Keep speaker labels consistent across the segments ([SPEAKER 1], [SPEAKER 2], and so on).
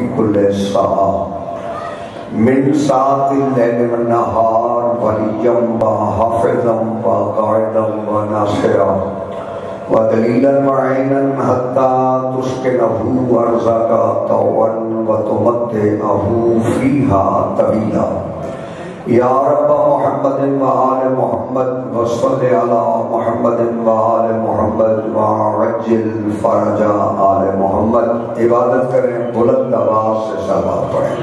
[SPEAKER 1] وفي كل ساعة من ساعة الليل والنهار وليا وحافظا وقاعدا وناصرا ودليلا معينا حتى تسكنه أرضك طوعا وتمتعه فيها طويلا. یا رب محمد وآل محمد وصل علی محمد وآل محمد وعجل فرج آل محمد. عبادت کریں، بلند آواز سے صلوات پڑھیں.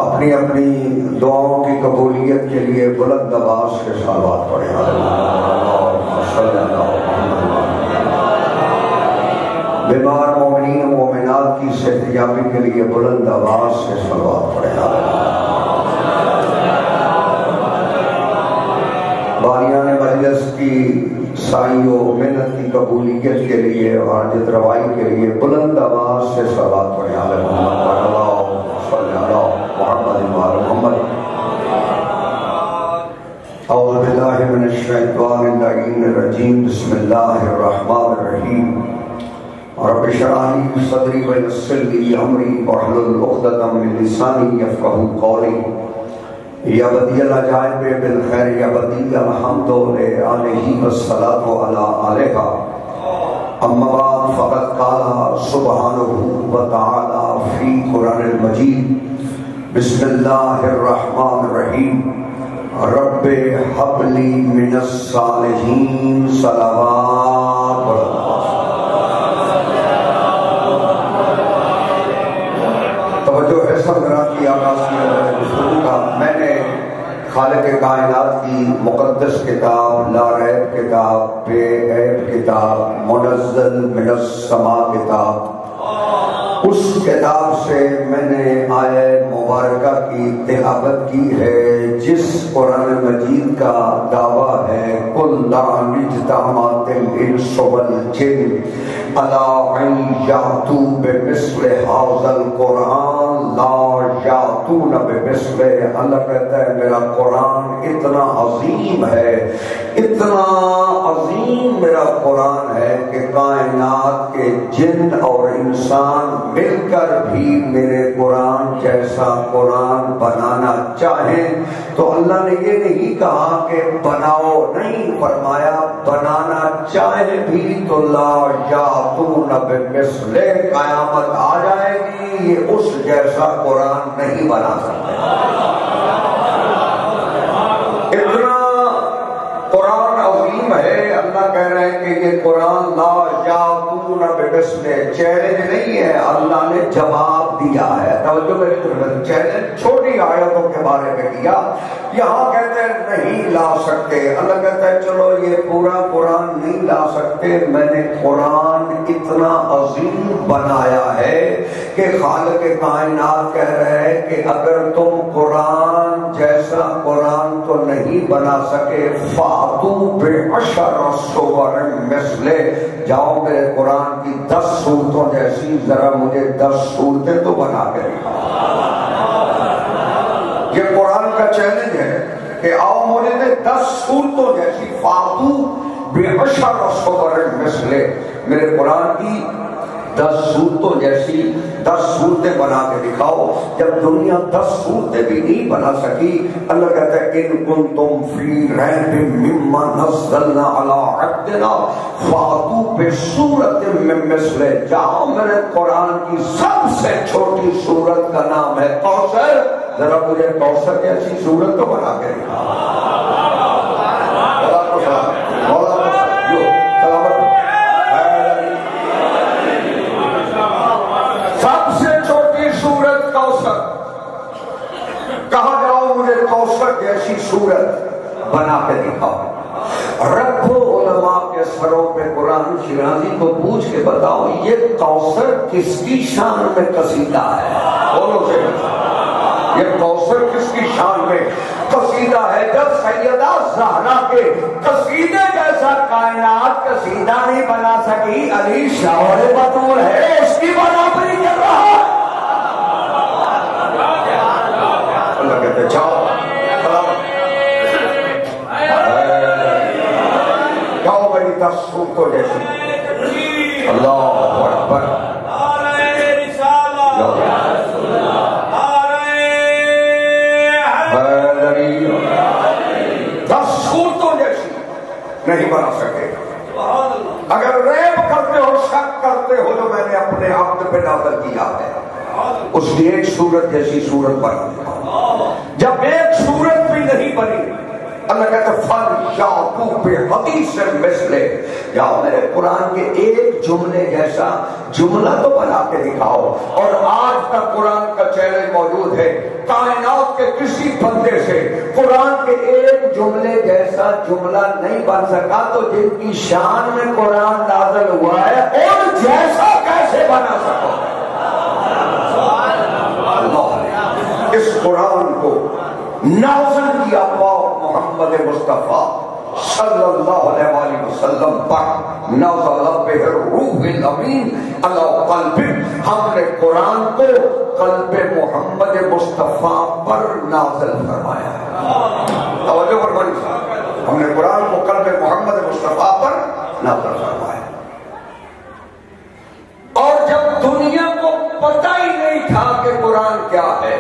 [SPEAKER 1] اپنی اپنی دعاؤں کی قبولیت کے لیے بلند آواز سے صلوات پڑھیں. بیمار مومنین و مومنات کی صحت یابی کے لیے بلند آواز سے صلوات پڑھیں. باریان مجلس کی سائی و محنت کی قبولیت کے لیے اور حاجت روائی کے لیے بلند آواز سے صلوات پڑھیں. محمد. اعوذ باللہ من الشیطان اللعین الرجیم. بسم اللہ الرحمن الرحیم. رب اشرح لي صدري ويسر لي امري واحلل عقدة من لساني يفقهوا قولي. یا بدیع العجائب بالخیر یا بدیع الحمد لآلہ والصلاة علی آلہ. اما بعد فقد قال سبحانہ وتعالی فی قرآن المجید. بسم اللہ الرحمن الرحیم. رب حب لی من الصالحین. صلوات. میں نے خالق کائنات کی مقدس کتاب، لا ریب کتاب، بے عیب کتاب، منزل من السماء کتاب، اس کتاب سے میں نے آیہ مبارکہ کی تلاوت کی ہے جس قرآن مجید کا دعویٰ ہے قل لا اجتمعت الانس والجن علی ان یأتوا بمثل ھذا القرآن لا یأتون بمثلہ. اللہ کہتا ہے میرا قرآن اتنا عظیم ہے، اتنا عظیم میرا قرآن ہے کہ کائنات کے جن اور انسان مل کر بھی میرے قرآن جیسا قرآن بنانا چاہیں تو اللہ نے یہ نہیں کہا کہ بناؤ، نہیں فرمایا بنانا چاہے بھی تو لا یاتون بمثلہ، قیامت آ جائے گی یہ اس جیسا قرآن نہیں بنا سکتے. اتنا قرآن عظیم ہے. اللہ کہہ رہے ہیں کہ یہ قرآن لا یاتون بمثلہ چیلنج نہیں ہے، اللہ نے جواب دیا ہے. توجہ میری طرف، چیلنج چھوٹی آیتوں کے بارے میں کیا، یہاں کہتے ہیں نہیں لا سکتے. اللہ کہتا ہے چلو یہ پورا قرآن نہیں لا سکتے، میں نے قرآن اتنا عظیم بنایا ہے کہ خالق کائنات کہہ رہے ہیں کہ اگر تم قرآن جیسا قرآن تو نہیں بنا سکے فَأْتُوا بِعَشْرِ صُوَرٍ مِثْلِهِ، جاؤ میرے قرآن کی 10 صورتوں جیسی ذرا مجھے 10 صورتیں تو بنا کے دکھاؤ. یہ قرآن کا چیلنج ہے کہ آؤ مجھے 10 صورتوں جیسی فَأْتُوا بِعَشْرِ صُوَرٍ مِثْلِهِ، میرے قرآن کی 10 صورتوں جیسی 10 صورتیں بنا کے دکھاؤ. جب دنیا 10 صورتیں بھی نہیں بنا سکی، اللہ کہتا ہے ان کنتم فی ریب مما نزلنا علی عبدنا فاتوا بسورۃ من مثلہ، جاؤ میرے قرآن کی سب سے چھوٹی سورت کا نام ہے کوثر، ذرا مجھے کوثر جیسی سورت تو بنا کے دکھاؤ. جیسی صورت بنا کے دکھاؤ. رکھو علماء کے سروں پہ قرآن شیرازی کو پوچھ کے بتاؤ یہ کوثر کس کی شان میں قصیدہ ہے؟ بولو سے یہ کوثر کس کی شان میں قصیدہ ہے؟ جب سیدہ زہرا کے قصیدے جیسا کائنات قصیدہ نہیں بنا سکی، علی شوہر بطول ہے اس کی برابری کر رہا ہے. اللہ کہتے جاؤ صورتوں جیسی. اللہ اکبر. نہیں بنا سکے. اگر ریب کرتے ہو، شک کرتے ہو جو میں نے اپنے عبد پہ نازل کیا ہے، اس کی ایک صورت جیسی صورت بنی. جب ایک صورت بھی نہیں بنی، اللہ کہتا فَلْيَأْتُوا بِحَدِيثٍ مِثْلِهِ، جاؤ میرے قرآن کے ایک جملے جیسا جملہ تو بنا کے دکھاؤ. اور آج تک قرآن کا چیلنج موجود ہے، کائنات کے کسی بندے سے قرآن کے ایک جملے جیسا جملہ نہیں بن سکا، تو جن کی شان میں قرآن نازل ہوا ہے اور جیسا کیسے بنا سکو. اللہ نے اس قرآن کو نازل کیا پاک محمد مصطفیٰ صلی اللہ علیہ وآلہ وسلم پر، نازل بہ الروح الامین علی قلبک. ہم نے قرآن کو قلب محمد مصطفیٰ پر نازل فرمایا ہے. توجہ فرمائیے، ہم نے قرآن کو قلب محمد مصطفیٰ پر نازل فرمایا. اور جب دنیا کو پتہ ہی نہیں تھا کہ قرآن کیا ہے،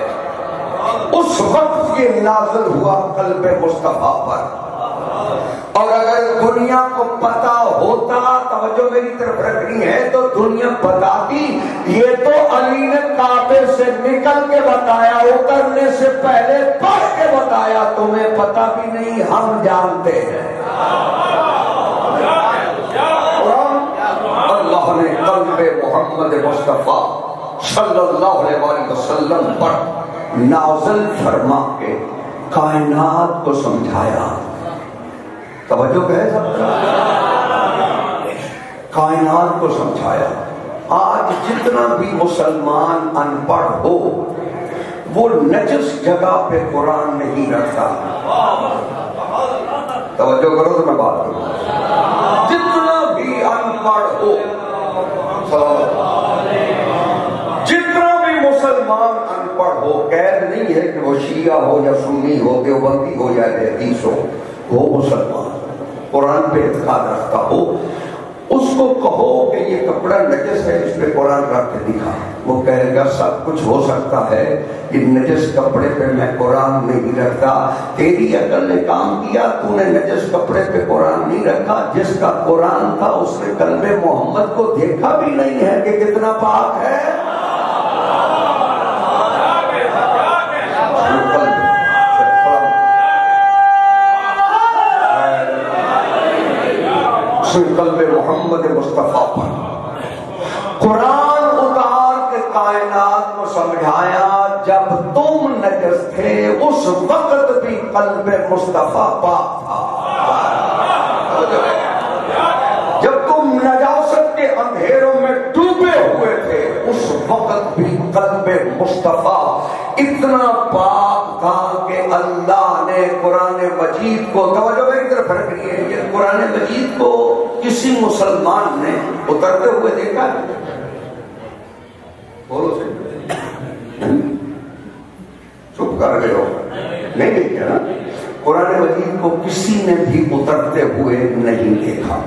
[SPEAKER 1] اس وقت یہ نازل ہوا قلب مصطفیٰ پر. اور اگر دنیا کو پتا ہوتا، توجہ میری طرف رکھنی ہے، تو دنیا بتاتی. یہ تو علی نے کعبے سے نکل کے بتایا، اترنے سے پہلے پڑھ کے بتایا. تمہیں پتا بھی نہیں، ہم جانتے ہیں. اللہ نے قلب محمد مصطفیٰ صلی اللہ علیہ وآلہ وسلم پر نازل فرما کے کائنات کو سمجھایا. توجہ کہے سب کائنات کو سمجھایا. آج جتنا بھی مسلمان ان پڑھ ہو، وہ نجس جگہ پہ قرآن نہیں رکھتا. توجہ کرو تو میں بات کروں. جتنا بھی ان پڑھ ہو، جتنا بھی مسلمان ان پڑھ ہو، قید نہیں ہے کہ وہ شیعہ ہو یا سنی ہو، دیوبندی ہو یا حدیث ہو، وہ مسلمان قرآن پہ اعتقاد رکھتا ہو، اس کو کہو کہ یہ کپڑا نجس ہے، اس پہ قرآن رکھ کے دکھا. وہ کہے گا سب کچھ ہو سکتا ہے، یہ نجس کپڑے پہ میں قرآن نہیں رکھتا. تیری عقل نے کام کیا، تو نے نجس کپڑے پہ قرآن نہیں رکھا. جس کا قرآن تھا اس نے قلب محمد کو دیکھا بھی نہیں ہے کہ کتنا پاک ہے. قلب محمد مصطفیٰ پر قرآن اتار کے کائنات کو سمجھایا. جب تم نجس تھے اس وقت بھی قلب مصطفیٰ پاک تھا. جب تم نجاست کے اندھیروں میں ڈوبے ہوئے تھے اس وقت بھی قلب مصطفیٰ اتنا پاک تھا کہ اللہ نے قرآن مجید کو، توجہ میری طرف رکھنی ہے، کہ قرآن مجید کو کسی مسلمان نے اترتے ہوئے دیکھا ہے؟ بولو چپ کر گئے ہو، نہیں دیکھا نا. قرآن مجید کو کسی نے بھی اترتے ہوئے نہیں دیکھا.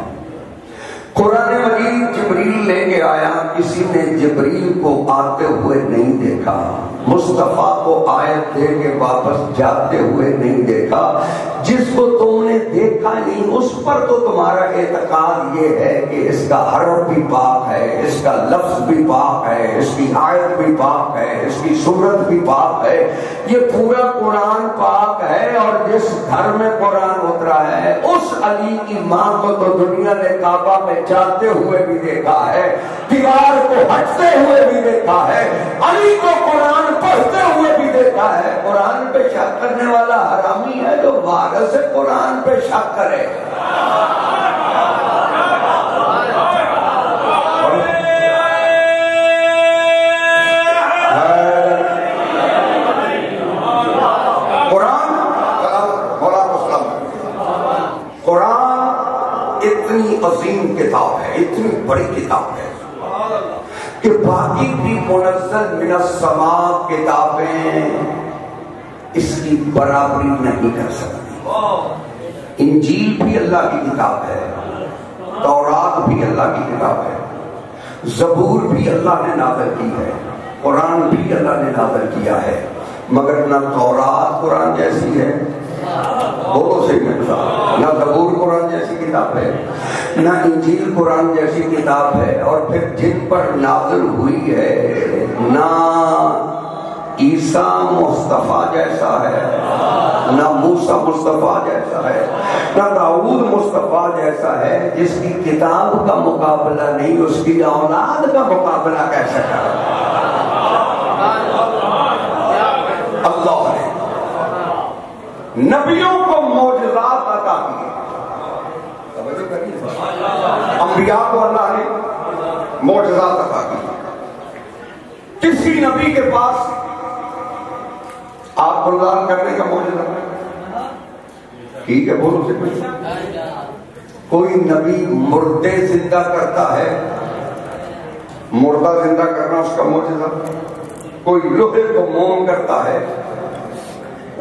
[SPEAKER 1] قرآن مجید جبریل لے کے آیا، کسی نے جبریل کو آتے ہوئے نہیں دیکھا. مصطفیٰ کو آیت دے کے واپس جاتے ہوئے نہیں دیکھا. جس کو تم نے دیکھا نہیں اس پر تو تمہارا اعتقاد یہ ہے کہ اس کا حرف بھی پاک ہے، اس کا لفظ بھی پاک ہے، اس کی آیت بھی پاک ہے، اس کی صورت بھی پاک ہے. یہ پورا قرآن پاک ہے. اور جس گھر میں قرآن اترا ہے اس علی کی ماں کو تو دنیا نے کعبہ میں جاتے ہوئے بھی دیکھا ہے، دیوار کو ہٹتے ہوئے بھی دیکھا ہے، علی کو قرآن پڑھتے ہوئے بھی دیکھا ہے. قرآن پہ شک کرنے والا حرامی ہے جو وارث قرآن پہ شک کرے. اتنی عظیم کتاب ہے، اتنی بڑی کتاب ہے کہ باقی بھی منزل من السماء کتابیں اس کی برابری نہیں کر سکتی. انجیل بھی اللہ کی کتاب ہے، تورات بھی اللہ کی کتاب ہے، زبور بھی اللہ نے نازل کی ہے، قرآن بھی اللہ نے نازل کیا ہے، مگر نہ تورات قرآن جیسی ہے، بولو صحیح ملتا، نہ زبور قرآن جیسی کتاب ہے، نہ انجیل قرآن جیسی کتاب ہے، اور پھر جن پر نازل ہوئی ہے نہ عیسیٰ مصطفیٰ جیسا ہے، نہ موسیٰ مصطفیٰ جیسا ہے، نہ داؤد مصطفیٰ جیسا ہے، جس کی کتاب کا مقابلہ نہیں اس کی اولاد کا مقابلہ کیسے کرے۔ اللہ نے نبیوں کو معجزات عطا کیے، انبیاء کو اللہ نے معجزات عطا کیے۔ کسی نبی کے پاس آپ بردار کرنے کا معجزہ ٹھیک ہے، بولو سے کوئی نبی مردے زندہ کرتا ہے، مردہ زندہ کرنا اس کا معجزہ، کوئی لوہے کو موم کرتا ہے،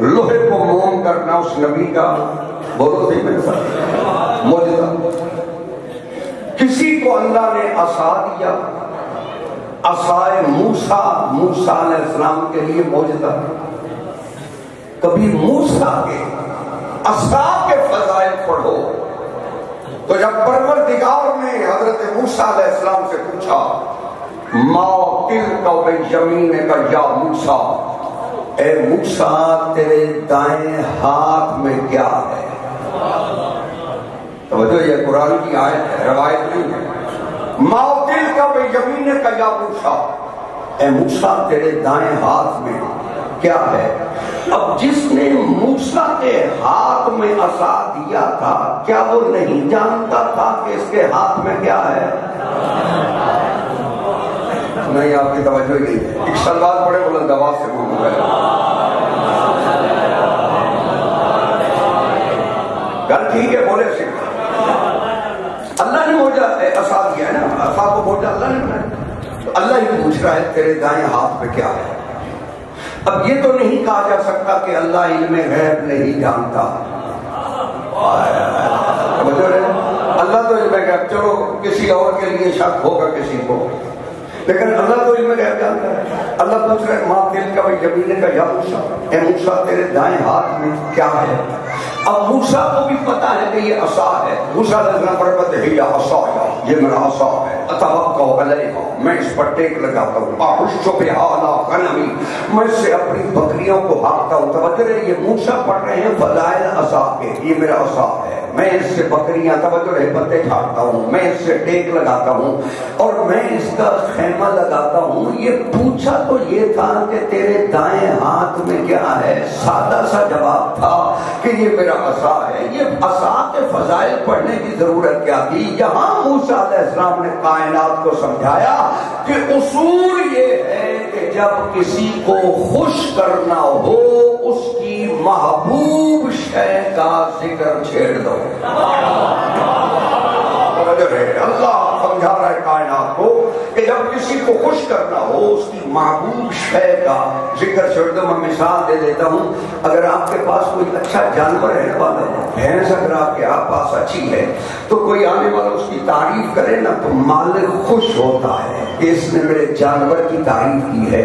[SPEAKER 1] لوہے کو موم کرنا اس نبی کا بولو سے معجزہ۔ کسی کو اللہ نے عصا دیا، عصائے موسیٰ علیہ السلام کے لیے معجزہ۔ کبھی موسیٰ کے عصا کے فضائل پڑھو تو جب پروردگار نے حضرت موسیٰ علیہ السلام سے پوچھا ما تلک بیمینک یا موسیٰ، اے موسیٰ تیرے دائیں ہاتھ میں کیا ہے؟ توجہ، یہ قرآن کی آیت ہے، روایت نہیں ہے۔ ما تلک بیمینک یا موسیٰ، اے موسیٰ تیرے دائیں ہاتھ میں کیا ہے؟ اب جس نے موسیٰ کے ہاتھ میں عصا دیا تھا کیا وہ نہیں جانتا تھا کہ اس کے ہاتھ میں کیا ہے؟ نہیں، آپ کی توجہ ہی نہیں ہے۔ ایک سلوات پڑے بلند آواز سے بولوں گا، گل ٹھیک ہے، بولے سے اللہ نے موجہ عصا دیا ہے نا، عصا کو موجہ اللہ نے بنایا، تو اللہ ہی پوچھ رہا ہے تیرے دائیں ہاتھ میں کیا ہے۔ اب یہ تو نہیں کہا جا سکتا کہ اللہ علم غیب نہیں جانتا، اللہ تو علم غیب، چلو کسی اور کے لیے شک ہوگا کسی کو، لیکن اللہ تو علم غیب جانتا ہے۔ اللہ پوچھ رہے ماں دل کا زمین کا یا موسیٰ، اے موسیٰ تیرے دائیں ہاتھ میں کیا ہے؟ اب موسیٰ کو بھی پتا ہے کہ یہ عصا ہے، موسیٰ علیہ السلام پر پتہ ہے یہ عصا ہے، یہ میرا عصا ہے، اتوکل علیہ، میں اس پر ٹیک لگاتا ہوں، احش بہا علی غنمی، میں اس سے اپنی بکریوں کو ہانکتا ہوں۔ توجہ رہے، یہ موسیٰ پڑھ رہے ہیں فضائل عصا کے، یہ میرا عصا ہے، میں اس سے بکریاں توجہ رہے پتے چھاڑتا ہوں، میں اس سے ٹیک لگاتا ہوں اور میں اس کا خیمہ لگاتا ہوں۔ یہ پوچھا تو یہ تھا کہ تیرے دائیں ہاتھ میں کیا ہے؟ سادہ سا جواب تھا کہ یہ میرا عصا ہے۔ یہ عصا کے فضائل پڑھنے کی ضرورت کیا تھی؟ یہاں موسیٰ علیہ السلام نے کائنات کو سمجھایا کہ اصول یہ ہے کہ جب کسی کو خوش کرنا ہو اس کی محبوب شے کا ذکر چھیڑ دو۔ اللہ سمجھا رہا ہے کائنات کو کہ جب کسی کو خوش کرنا ہو اس کی محبوب شے کا ذکر چھوڑ دو۔ میں مثال دے دیتا ہوں، اگر آپ کے پاس کوئی اچھا جانور ہے والا بھینس اگر آپ کے پاس اچھی ہے تو کوئی آنے والا اس کی تعریف کرے نا تو مالک خوش ہوتا ہے کہ اس نے میرے جانور کی تعریف کی ہے۔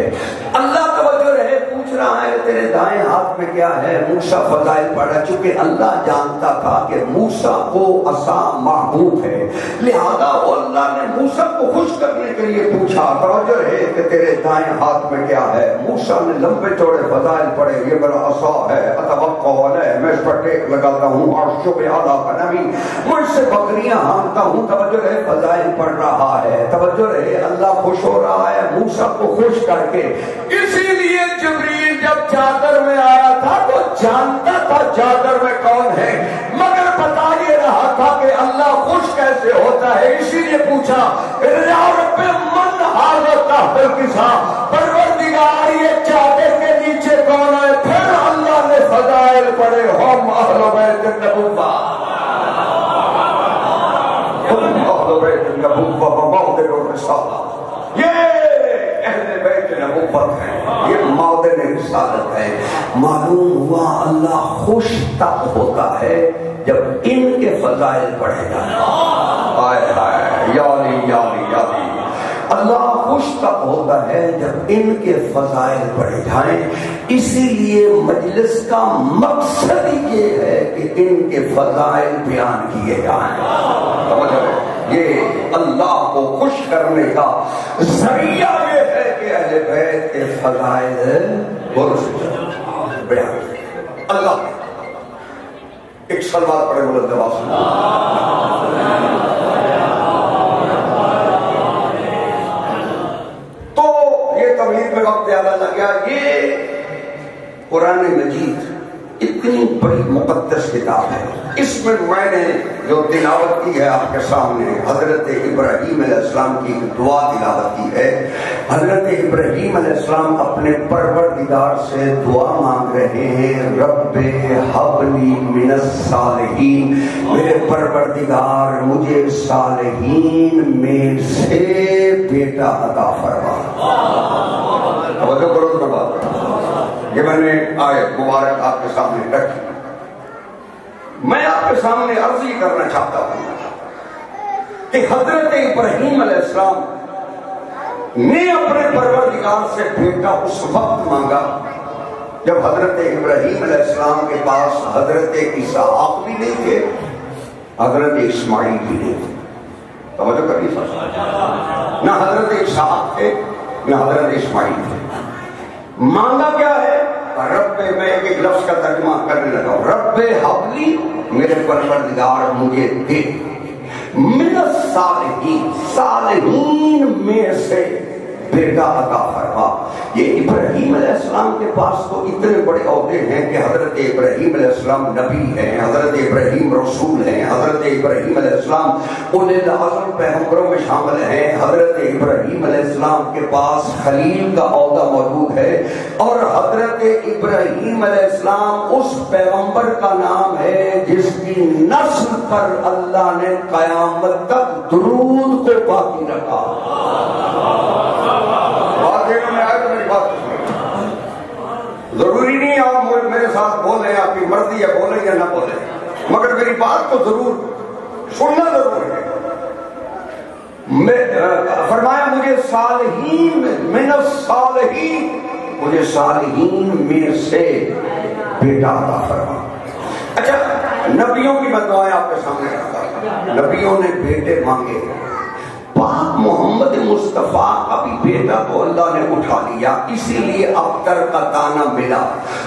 [SPEAKER 1] اللہ توجہ رہے پوچھ رہا ہے تیرے دائیں ہاتھ میں کیا ہے؟ موسیٰ فضائل پڑھا، چونکہ اللہ جانتا تھا کہ موسیٰ کو عصا محبوب ہے، لہذا وہ اللہ نے موسیٰ کو خوش کرنے کے لیے پوچھا۔ توجہ رہے کہ تیرے دائیں ہاتھ میں کیا ہے؟ موسیٰ نے لمبے چوڑے فضائل پڑھے، یہ میرا عصا ہے، اتوکل علیہ، میں اس پر ٹیک لگاتا ہوں، احش بہا غنمی، میں اس سے بکریاں ہانکتا ہوں۔ توجہ رہے فضائل پڑھ رہا ہے، توجہ رہے اللہ خوش ہو رہا ہے موسیٰ کو خوش کر کے۔ اسی لیے جبریل جب چادر میں آیا تھا تو جانتا تھا چادر میں کون ہے، مگر بتا یہ رہا تھا کہ اللہ خوش کیسے ہوتا ہے، اسی لیے پوچھا یا رب من ھذا تحت الکسا، پروردگار یہ چادر کے نیچے کون ہے؟ پھر اللہ نے فضائل پڑھے، ہم اہل بیت النبوہ، ہم اہل بیت النبوہ وموضع الرسالہ، یہ اہل بیت نبوت ہے، یہ موضع رسالت ہے۔ معلوم ہوا اللہ خوش تب ہوتا ہے جب ان کے فضائل پڑھے جائیں۔ ہائے ہائے یاری یاری یاری۔ اللہ خوش تب ہوتا ہے جب ان کے فضائل پڑھے جائیں، اسی لیے مجلس کا مقصد یہ ہے کہ ان کے فضائل بیان کیے جائیں۔ یہ اللہ کو خوش کرنے کا ذریعہ یہ ہے کہ اہل بیت کے فضائل بیان اللہ۔ ایک صلوات پڑھے بلند آواز سے۔ تو یہ تمہید میں وقت زیادہ لگ گیا۔ یہ قرآن مجید اتنی بڑی مقدس کتاب ہے، اس میں نے جو تلاوت کی ہے آپ کے سامنے، حضرت ابراہیم علیہ السلام کی دعا تلاوت کی ہے۔ حضرت ابراہیم علیہ السلام اپنے پروردگار سے دعا مانگ رہے ہیں، رب ہب لی من الصالحین، میرے پروردگار مجھے صالحین میں سے بیٹا عطا فرما۔ توجہ کرو تو بات یہ میں نے آیت مبارک آپ کے سامنے رکھی۔ میں آپ کے سامنے عرض ہی کرنا چاہتا ہوں کہ حضرت ابراہیم علیہ السلام نے اپنے پروردگار سے بیٹا اس وقت مانگا جب حضرت ابراہیم علیہ السلام کے پاس حضرت اسحاق بھی نہیں تھے، حضرت اسماعیل بھی نہیں تھے۔ توجہ کریے، نہ حضرت اسحاق تھے نہ حضرت اسماعیل تھے۔ مانگا کیا ہے؟ رب، میں ایک لفظ کا ترجمہ کرنے لگا ہوں، رب حبلی، میرے پروردگار مجھے دے، من الصالحین، صالحین میں سے بیٹا عطا فرما۔ یہ ابراہیم علیہ السلام کے پاس تو اتنے بڑے عہدے ہیں کہ حضرت ابراہیم علیہ السلام نبی ہیں، حضرت ابراہیم رسول ہیں، حضرت ابراہیم علیہ السلام اولي العزم پیغمبروں میں شامل ہیں، حضرت ابراہیم علیہ السلام کے پاس خلیل کا عہدہ موجود ہے، اور حضرت ابراہیم علیہ السلام اس پیغمبر کا نام ہے جس کی نسل پر اللہ نے قیامت تک درود کو باقی رکھا۔ ضروری نہیں آپ میرے ساتھ بولیں، آپ کی مرضی ہے بولیں یا نہ بولیں، مگر میری بات کو ضرور سننا ضرور ہے۔ فرمایا مجھے صالحین من الصالحین، مجھے صالحین میں سے بیٹا عطا فرما۔ اچھا، نبیوں کی بددعائیں آپ کے سامنے رکھتا ہوں۔ نبیوں نے بیٹے مانگے، پاک محمد مصطفیٰ کا بھی بیٹا تو اللہ نے اٹھا لیا، اسی لیے ابتر کا دانہ ملا،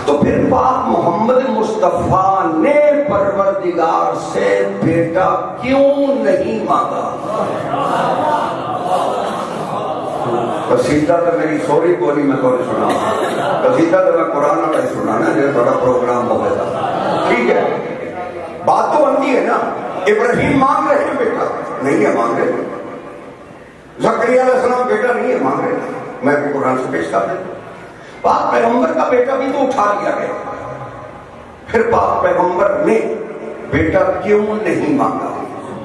[SPEAKER 1] تو پھر پاک محمد مصطفیٰ نے پروردگار سے بیٹا کیوں نہیں مانگا؟ قصیدہ تو میری سوری بولی میں تو نہیں سنا، قصیدہ تو میں قرآن میں سنا نا، جو تھوڑا پروگرام ہو گیا، ٹھیک ہے، بات تو بنتی ہے نا۔ ابراہیم مانگ رہے ہیں بیٹا، نہیں ہے مانگ رہے، زکریا علیہ السلام بیٹا نہیں ہے مانگ رہے، میں بھی قرآن سے پیش کر دوں۔ پاک پیغمبر کا بیٹا بھی تو اٹھا لیا گیا، پھر پاک پیغمبر نے بیٹا کیوں نہیں مانگا؟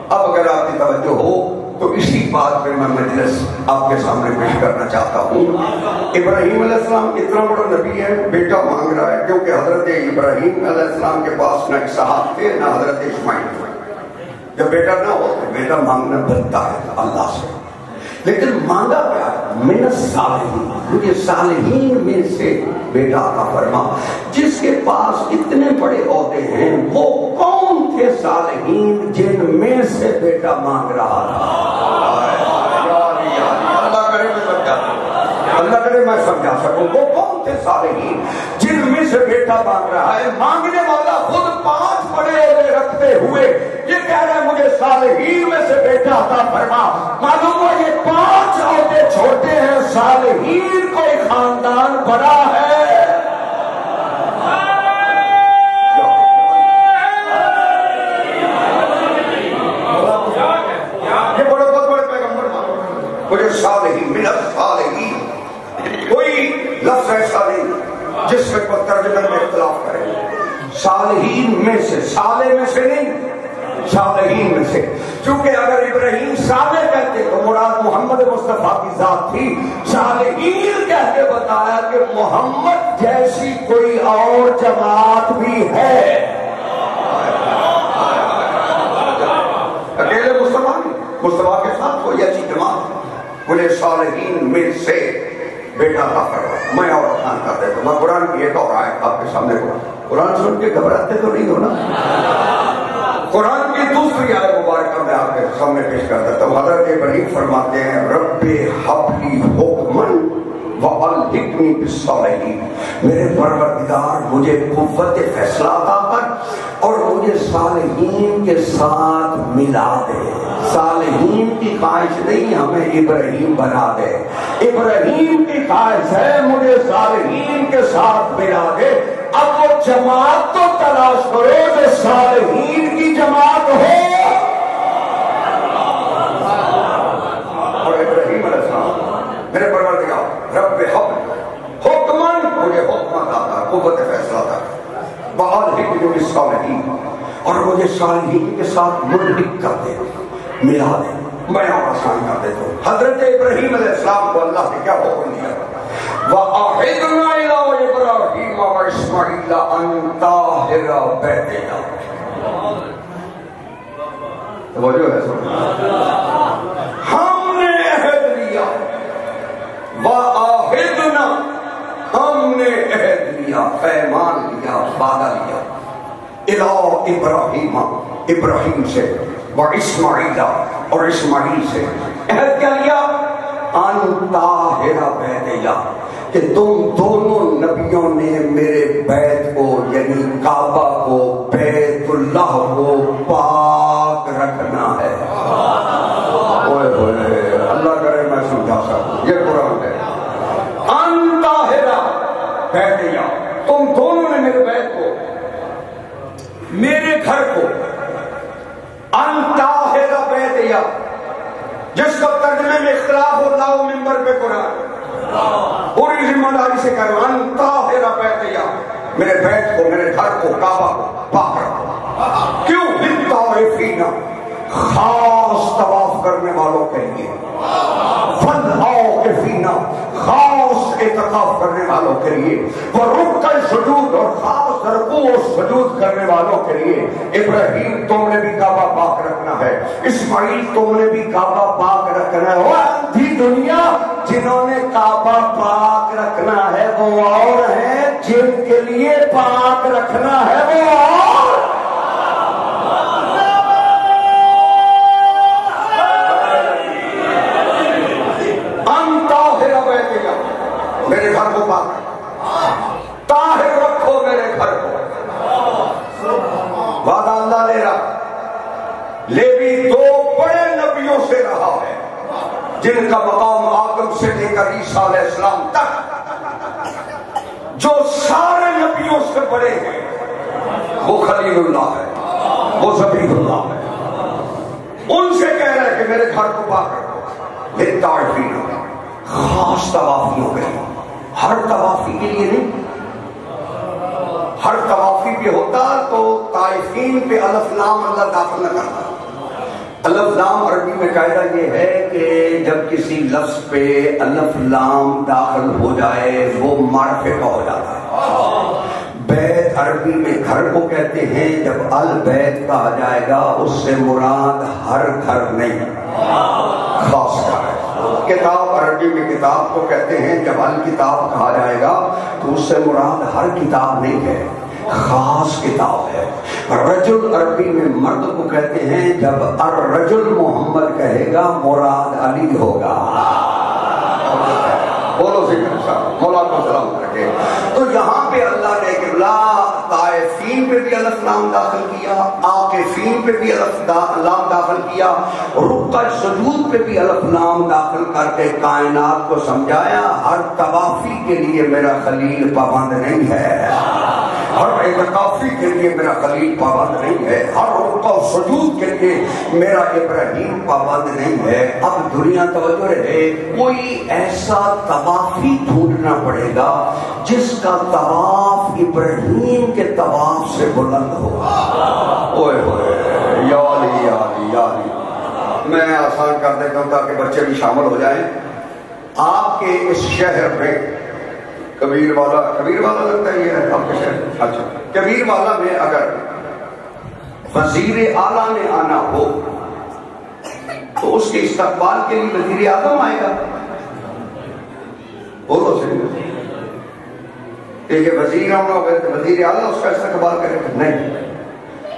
[SPEAKER 1] اب اگر آپ کی توجہ ہو تو اسی بات پہ میں مجلس آپ کے سامنے پیش کرنا چاہتا ہوں۔ ابراہیم علیہ السلام اتنا بڑا نبی ہے، بیٹا مانگ رہا ہے، کیونکہ حضرت ابراہیم علیہ السلام کے پاس نہ اسحاق تھے نہ حضرت اسماعیل تھے۔ جب بیٹا نہ ہو تو بیٹا مانگنا بنتا ہے اللہ سے، لیکن مانگا کیا؟ من الصالحین، مجھے صالحین میں سے بیٹا عطا فرما۔ جس کے پاس اتنے بڑے عہدے ہیں وہ کون تھے صالحین جن میں سے بیٹا مانگ رہا تھا؟ اللہ کرے میں سمجھا سکوں، وہ کون تھے صالحین جن میں سے بیٹا مانگ رہا ہے؟ مانگنے والا خود 5 بڑے عہدے رکھتے ہوئے یہ کہہ رہا ہے مجھے صالحین میں سے بیٹا عطا فرما۔ معلوم ہوا یہ 5 عہدے چھوٹے ہیں، صالحین کوئی خاندان بڑا ہے۔ یہ بڑے بہت بڑے پیغمبر مجھے صالحین من الصالحین، کوئی لفظ ایسا نہیں جس میں کوئی ترجمے میں اختلاف کرے۔ صالحین میں سے، صالح میں سے نہیں، صالحین میں سے، کیونکہ اگر ابراہیم صالح کہتے تو مراد محمد مصطفیٰ کی ذات تھی، صالحین کہہ کے بتایا کہ محمد جیسی کوئی اور جماعت بھی ہے، اکیلے مصطفیٰ نہیں۔ ساتھ کوئی ایسی جماعت مجھے صالحین میں سے بیٹا عطا کرو، میں اور آسان کر دیتا ہوں۔ میں قرآن کی ایک اور آیت آپ کے سامنے قرآن سن کے گھبراتے تو نہیں ہو نا؟ قرآن کی دوسری آیت مبارکہ میں آپ کے سامنے پیش کر دیتا ہوں۔ حضرت ابراہیم فرماتے ہیں رب ہب لی حکمن وَأَلْحِقْنِي بِالصَّالِحِينَ، میرے پروردگار مجھے قوت فیصلہ عطا کر اور مجھے صالحین کے ساتھ ملا دے۔ صالحین کی خواہش نہیں ہمیں ابراہیم بنا دے، ابراہیم کی خواہش ہے مجھے صالحین کے ساتھ ملا دے۔ اب وہ جماعت تو تلاش کرو جو صالحین کی جماعت ہو۔ اور ابراہیم علیہ السلام میرے پروردگار رب حکمن، مجھے حکم عطا کر، قوت فیصلہ عطا کر، وَأَلْحِقْنِي بِالصَّالِحِينَ، اور مجھے صالحین کے ساتھ ملحق کر دے، ملا دے، میں اور آسان کر دیتا ہوں۔ حضرت ابراہیم علیہ السلام کو اللہ نے کیا حکم دیا؟ وَأَعِدْنَا إِلَىٰ إِبْرَاهِيمَ وَإِسْمَاعِيلَ أَن طَاهِرَ بَيْتِنَا، توجہ ہے سب، ہم نے عہد لیا، وَآہدنا، ہم نے عہد لیا، پیمان لیا، وعدہ لیا، اِلَىٰ ابراہیم، ابراہیم سے، وَإِسْمَاعِيلَ، اور اسماعیل سے عہد کیا لیا؟ أَن طَاهِرَ بَيْتِیَ، کہ تم دونوں نبیوں نے میرے بیت کو یعنی کعبہ کو، بیت اللہ کو پاک رکھنا ہے۔ اوئے ہوئے، اللہ کرے میں سمجھا سکوں، یہ قرآن ہے۔ أن طاہرہ بیتیہ، تم دونوں نے میرے بیت کو، میرے گھر کو، أن طاہرہ بیتیہ، جس کا ترجمے میں اختلاف ہوتا ہو ممبر پہ قرآن، پوری ذمہ داری سے کہہ رہا ہوں، أن طاہرہ بیتیہ، میرے بیت کو، میرے گھر کو، کعبہ کو پاک رکھو۔ کیوں؟ للطائفین، خاص طواف کرنے والوں کے لیے، والعاکفین، خاص اعتکاف کرنے والوں کے لیے، ورکع السجود، اور خاص رکوع و سجود کرنے والوں کے لیے۔ ابراہیم تم نے بھی کعبہ پاک رکھنا ہے، اسماعیل تم نے بھی کعبہ پاک رکھنا ہے، اور اندھی دنیا جنہوں نے کعبہ پاک رکھنا ہے وہ اور ہیں، جن کے لیے پاک رکھنا ہے وہ اور۔ میرے گھر کو پاک، طاہر رکھو میرے گھر کو۔ وعدہ اللہ لے رہا، لیوی دو بڑے نبیوں سے رہا ہے جن کا مقام آدم سے لے کر عیسیٰ علیہ السلام تک جو سارے نبیوں سے بڑے ہیں، وہ خلیل اللہ ہے، وہ ذبیح اللہ ہے۔ ان سے کہہ رہے ہیں کہ میرے گھر کو پاک رکھو، للطائفین، خاص طوافیوں کے لیے، ہر طوافی کے لیے نہیں۔ ہر طوافی پہ ہوتا تو طائفین پہ الف لام اللہ داخل نہ کرتا۔ الف لام عربی میں قاعدہ یہ ہے کہ جب کسی لفظ پہ الف لام داخل ہو جائے وہ معرفے کا ہو جاتا ہے۔ بیت عربی میں گھر کو کہتے ہیں، جب البیت کہا جائے گا اس سے مراد ہر گھر نہیں، خاص گھر ہے۔ کتاب عربی میں کتاب کو کہتے ہیں، جب الکتاب کہا جائے گا تو اس سے مراد ہر کتاب نہیں ہے، خاص کتاب ہے۔ رجل عربی میں مرد کو کہتے ہیں، جب الرجل محمد کہے گا مراد علی ہوگا۔ بولو ذکر صاحب، مولا کو سلام کرے۔ تو یہاں پہ اللہ نے قبلہ طائفین پہ بھی الف لام داخل کیا، عاکفین پہ بھی الف لام داخل کیا، رکع سجود پہ بھی الف لام داخل کر کے کائنات کو سمجھایا ہر طوافی کے لیے میرا خلیل پابند نہیں ہے، ہر اعتکافی کے لیے میرا خلیل پابند نہیں ہے، ہر رکوع و سجود کے لیے میرا ابراہیم پابند نہیں ہے۔ اب دنیا توجہ رہے، کوئی ایسا طوافی ڈھونڈنا پڑے گا جس کا طواف ابراہیم کے طواف سے بلند ہوگا۔ اوئے ہوئے، یا علی یا علی یا علی۔ میں آسان کر دیتا ہوں تاکہ بچے بھی شامل ہو جائیں۔ آپ کے اس شہر میں کبیر والا لگتا ہے یہ آپ کے شہر، اچھا کبیر والا میں اگر وزیر اعلیٰ نے آنا ہو تو اس کے استقبال کے لیے وزیر اعظم آئے گا؟ بولو صحیح کہ وزیر وزیر اعظم اس کا استقبال کرے گا؟ نہیں،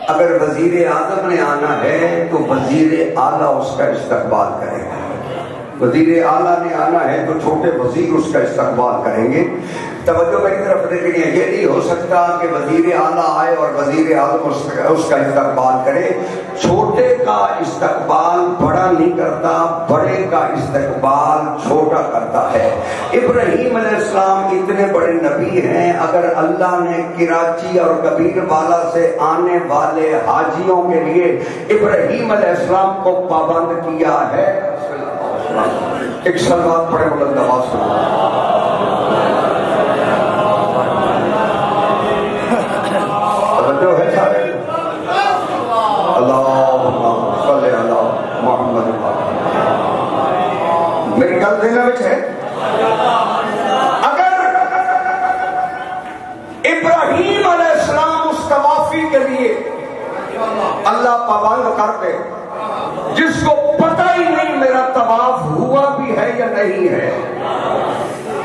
[SPEAKER 1] اگر وزیر اعظم نے آنا ہے تو وزیر اعلیٰ اس کا استقبال کرے گا. وزیر اعلیٰ نے آنا ہے تو چھوٹے وزیر اس کا استقبال کریں گے. توجہ میری طرف دیکھیں، یہ نہیں ہو سکتا کہ وزیر اعلیٰ آئے اور وزیر اعظم اس کا استقبال کرے. چھوٹے کا استقبال بڑا نہیں کرتا، بڑے کا استقبال چھوٹا کرتا ہے. ابراہیم علیہ السلام اتنے بڑے نبی ہیں، اگر اللہ نے کراچی اور کبیر والا سے آنے والے حاجیوں کے لیے ابراہیم علیہ السلام کو پابند کیا ہے، ایک سلوات پڑے بلند آواز سے. توجہ ہے سارے؟ اللہم صلی علی محمد. میری گل دینا وچ ہے، اگر ابراہیم علیہ السلام اس طوافی کے لیے اللہ پابند کر دے جس کو پتہ ہی نہیں میرا طواف ہوا بھی ہے یا نہیں ہے،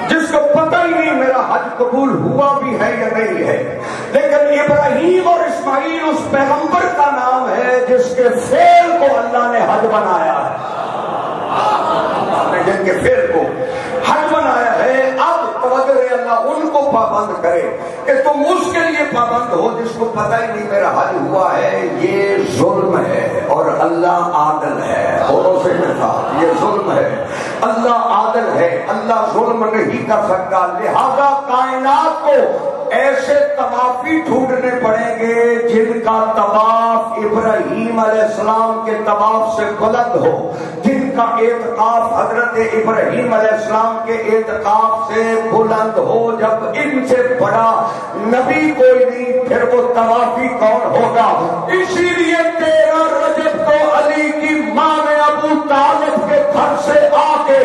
[SPEAKER 1] جس کو پتہ ہی نہیں میرا حج قبول ہوا بھی ہے یا نہیں ہے، لیکن ابراہیم اور اسماعیل اس پیغمبر کا نام ہے جس کے فعل کو اللہ نے حج بنایا ہے، جن کے فعل کو حج بنایا ہے. اب توجہ ہے، اللہ ان کو پابند کرے کہ تم اس کے لیے پابند ہو جس کو پتہ ہی نہیں میرا حج ہوا ہے. یہ ظلم ہے اور اللہ عادل ہے. بولو سے میں تھا، یہ ظلم ہے، اللہ عادل ہے، اللہ ظلم نہیں کر سکتا. لہذا کائنات کو ایسے طوافی ڈھونڈنے پڑیں گے جن کا طواف ابراہیم علیہ السلام کے طواف سے بلند ہو، جن کا اعتکاف حضرت ابراہیم علیہ السلام کے اعتکاف سے بلند ہو. جب ان سے بڑا نبی کوئی نہیں، پھر وہ طوافی کون ہوگا؟ اسی لیے 13 رجب کو علی کی ماں نے ابو طالب کے گھر سے آ کے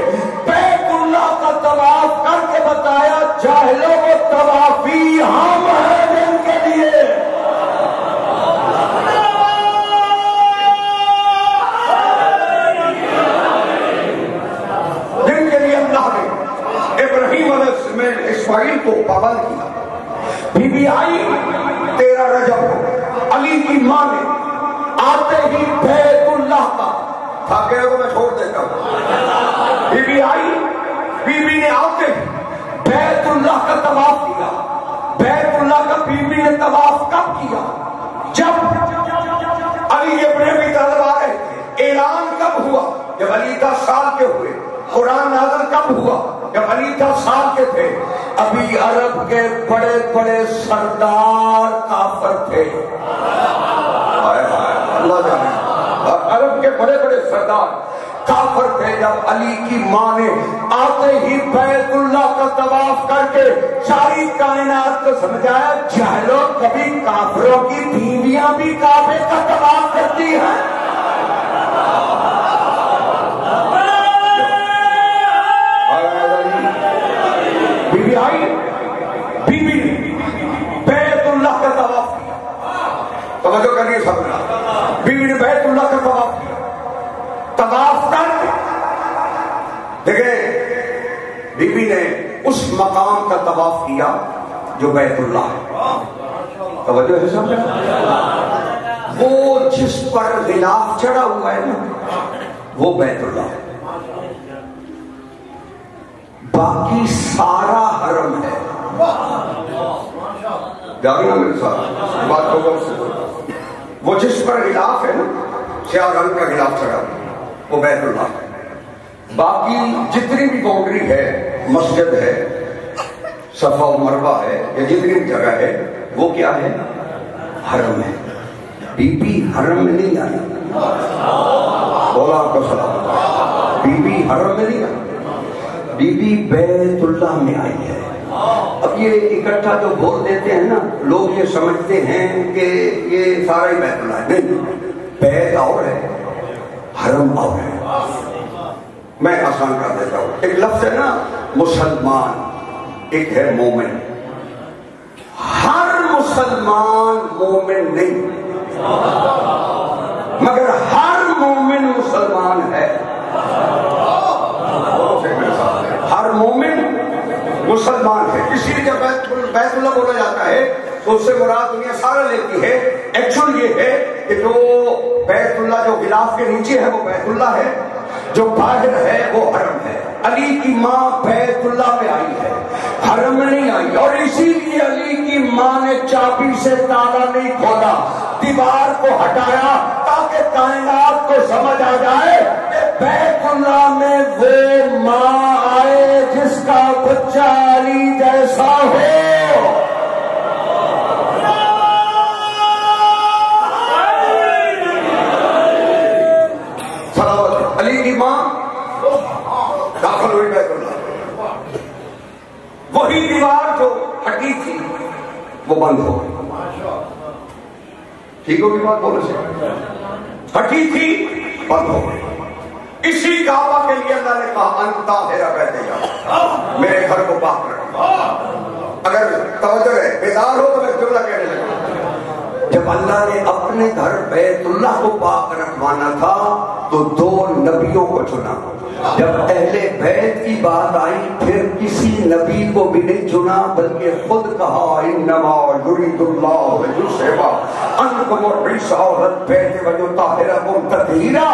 [SPEAKER 1] بیت اللہ کا طواف کر کے بتایا، جاہلوں کو طوافی ہم ہیں جن کے لیے اللہ نے ابراہیم علیہ اسماعیل کو پابند کیا. بی بی آئی 13 رجب کو، علی کی ماں نے آتے ہی بیت اللہ کا، تھاکے کو میں چھوڑ دیتا ہوں، بی بی آئی، بی بی نے آتے ہی بیت اللہ کا طواف کیا. بیت اللہ کا بی بی نے طواف کب کیا؟ جب علی ابن ابی طالب آ رہے تھے. اعلان کب ہوا؟ جب علی 10 سال کے ہوئے. قرآن نازل کب ہوا؟ جب علی 10 سال کے تھے. ابھی عرب کے بڑے بڑے سردار کافر تھے، اللہ جانے، عرب کے بڑے بڑے سردار کافر تھے. جب علی کی ماں نے آتے ہی بیت اللہ کا طواف کر کے ساری کائنات کو سمجھایا، جاہلوں کبھی کافروں کی بیویاں بھی کعبے کا طواف کرتی ہیں. بی بی آئی، بی بی بیت اللہ کا طواف کیا. توجہ کریے سمجھنا، بی بی نے بیت اللہ کا طواف کیا. طواف کر دیکھیں، بی بی نے اس مقام کا طواف کیا جو بیت اللہ ہے. توجہ ہے سمجھنا، وہ جس پر غلاف چڑھا ہوا ہے نا وہ بیت اللہ ہے. باقی سارا حرم ہے. جاگنا میرے ساتھ بات کو غور سے. وہ جس پر غلاف ہے نا، سیاہ رنگ کا غلاف چڑھا وہ بیت اللہ ہے. باقی جتنی بھی باؤنڈری ہے، مسجد ہے، صفا و مروہ ہے، یا جتنی بھی جگہ ہے، وہ کیا ہے؟ حرم ہے. بی بی حرم میں نہیں آئی. بولا آپ کو سلام. بی بی حرم میں نہیں آئی، بی بی بیت اللہ میں آئی ہے. اب یہ اکٹھا جو بول دیتے ہیں نا لوگ، یہ سمجھتے ہیں کہ یہ سارا ہی بیت اللہ ہے. نہیں، بیت اور ہے، حرم اور ہے. میں آسان کر دیتا ہوں. ایک لفظ ہے نا مسلمان، ایک ہے مومن. ہر مسلمان مومن نہیں، مگر ہر مومن مسلمان ہے، ہر مومن مسلمان ہے. اسی لیے جب بیت اللہ بولا جاتا ہے تو اس سے مراد دنیا سارا لیتی ہے. ایکچوئل یہ ہے کہ جو بیت اللہ جو غلاف کے نیچے ہے وہ بیت اللہ ہے، جو باہر ہے وہ حرم ہے. علی کی ماں بیت اللہ میں آئی ہے، حرم میں نہیں آئی، اور اسی لیے علی کی ماں نے چابی سے تالا نہیں کھولا، دیوار کو ہٹایا تاکہ کائنات کو سمجھ آ جائے کہ بیت اللہ میں وہ ماں آئے جس کا بچہ علی جیسا ہو. علی کی ماں داخل ہوئی بیت اللہ، وہی دیوار جو ہٹی تھی وہ بند ہو گئی. ٹھیک ہوگی بات بولے سے؟ ہٹی تھی بند ہو گئی. اسی کعبہ کے لیے اللہ نے کہا انتا میرا بیت اللہ، میرے گھر کو پاک رکھنا. اگر توجہ ہے بیدار ہو تو میں جملہ کہنے لگا. جب اللہ نے اپنے گھر بیت اللہ کو پاک رکھوانا تھا تو دو نبیوں کو چنا. جب اہل بیت کی بات آئی پھر کسی نبی کو بھی نہیں چنا بلکہ خود کہا انما یرید اللہ لیذھب عنکم الرجس اہل البیت ویطہرکم تطہیرا.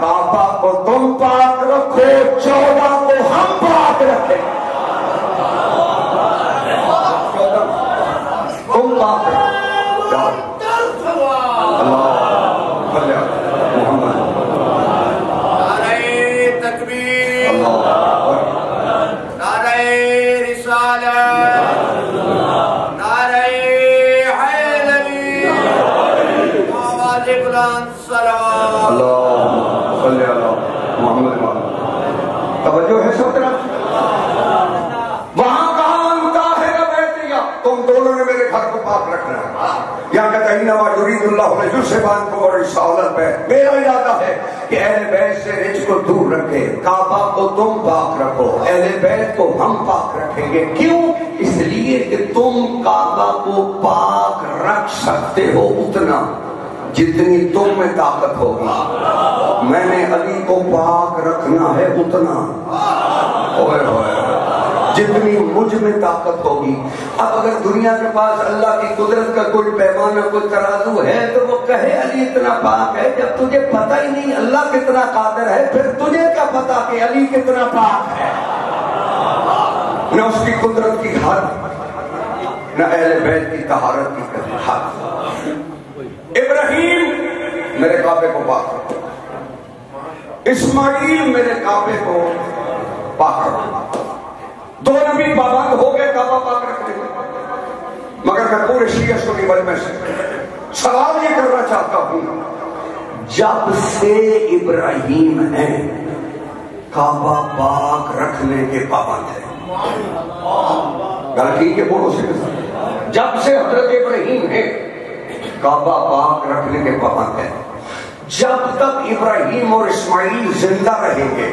[SPEAKER 1] کعبہ کو تم پاک رکھو، 14 کو ہم پاک رکھیں. تم پاک رکھو. توجہ ہے سب طرف. وہاں کہاں انتا ہے بیت اللہ، تم دونوں نے میرے گھر کو پاک رکھنا ہے. یہاں کہتا ہے انما یرید اللہ لیذھب عنکم الرجس اہل البیت. میرا ارادہ ہے کہ اہل بیت سے رجس کو دور رکھے. کعبہ کو تم پاک رکھو، اہل بیت کو ہم پاک رکھیں گے. کیوں؟ اس لیے کہ تم کعبہ کو پاک رکھ سکتے ہو اتنا جتنی تم میں طاقت ہوگی. میں نے علی کو پاک رکھنا ہے اتنا جتنی مجھ میں طاقت ہوگی. اب اگر دنیا کے پاس اللہ کی قدرت کا کوئی پیمانہ کوئی ترازو ہے تو وہ کہے علی اتنا پاک ہے، جب تجھے پتہ ہی نہیں اللہ کتنا قادر ہے پھر تجھے کیا پتا کہ علی کتنا پاک ہے. نہ اس کی قدرت کی حد، نہ اہل بیت کی طہارت کی حد. ابراہیم میرے کعبے کو پاک رکھو، اسماعیل میرے کعبے کو پاک رکھو. دو نبی پابند ہو گئے کعبہ پاک رکھنے کے. مگر میں پورے شیعہ سنی مجمع سے سوال یہ کرنا چاہتا ہوں، جب سے ابراہیم ہے کعبہ پاک رکھنے کے پابند ہے. گل ٹھیک ہے بولو سے؟ جب سے حضرت ابراہیم ہے کعبہ پاک رکھنے کے پابند ہے. جب تک ابراہیم اور اسماعیل زندہ رہیں گے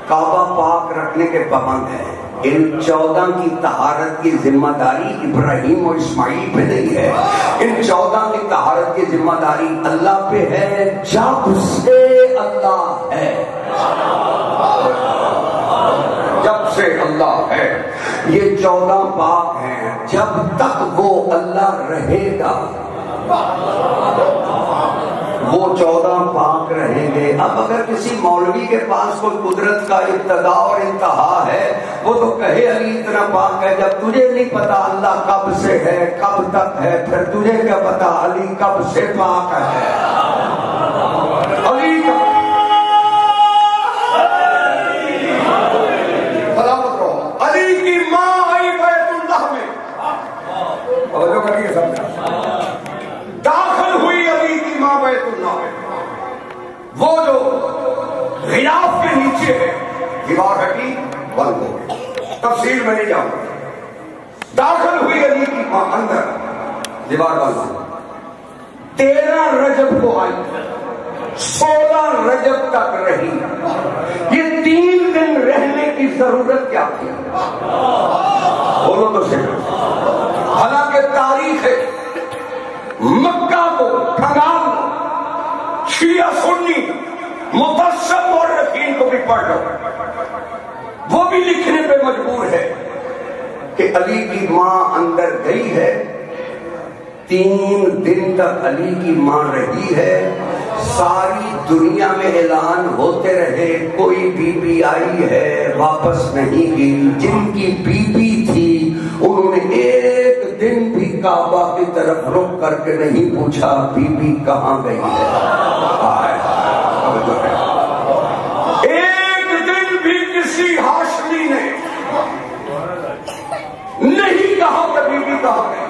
[SPEAKER 1] کعبہ پاک رکھنے کے پابند ہے. ان 14 کی طہارت کی ذمہ داری ابراہیم اور اسماعیل پہ نہیں ہے، ان 14 کی طہارت کی ذمہ داری اللہ پہ ہے. جب سے اللہ ہے، جب سے اللہ ہے یہ 14 پاک ہیں. جب تک وہ اللہ رہے گا وہ 14 پاک رہیں گے. اب اگر کسی مولوی کے پاس کوئی قدرت کا ابتدا اور انتہا ہے وہ تو کہے علی اتنا پاک ہے. جب تجھے نہیں پتا اللہ کب سے ہے کب تک ہے پھر تجھے کیا پتا علی کب سے پاک ہے. علی سلامت رہو. علی کی ماں آئی بیت اللہ میں، داخل ہوئی علی کی ماں بیت اللہ میں. وہ جو غلاف کے نیچے ہے دیوار ہٹی بند ہو گئی. تفصیل میں نہیں جاؤں گا. داخل ہوئی علی کی ماں اندر، دیوار بند ہو. 13 رجب کو آئی، 16 رجب تک رہی. یہ 3 دن رہنے کی ضرورت کیا تھی؟ بولو تو صحیح. حالانکہ تاریخ ہے مکہ کو کھنگال شیعہ سنی مفصل مورخین کو بھی پڑھ لو، وہ بھی لکھنے پہ مجبور ہے کہ علی کی ماں اندر گئی ہے، 3 دن تک علی کی ماں رہی ہے، ساری دنیا میں اعلان ہوتے رہے کوئی بی بی آئی ہے واپس نہیں گئی، جن کی بی بی تھی انہوں نے ایک دن بھی کعبہ کی طرف رخ کر کے نہیں پوچھا بی بی کہاں گئی ہے۔ ایک دن بھی کسی ہاشمی نے نہیں کہا کہ بی بی کہاں گئی۔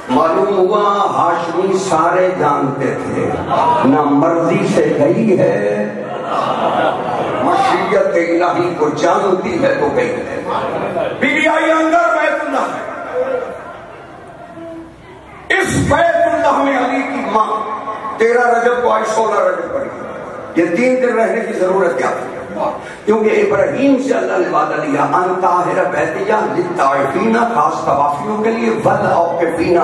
[SPEAKER 1] معلوم ہوا ہاشمی سارے جانتے تھے، نہ مرضی سے گئی ہے، مشیت الہی کو جانتی ہے تو گئی ہے۔ بی بی آئی اندر بیت اللہ ہے، اس بیت اللہ میں علی کی ماں 13 رجب کو آئی، 16 رجب پڑی، یہ 3 دن رہنے کی ضرورت کیا تھی؟ کیونکہ ابراہیم سے اللہ نے وعدہ لیا ان طاہر بیتیہ للطائفین، خاص طوافیوں کے لیے، والعاکفین،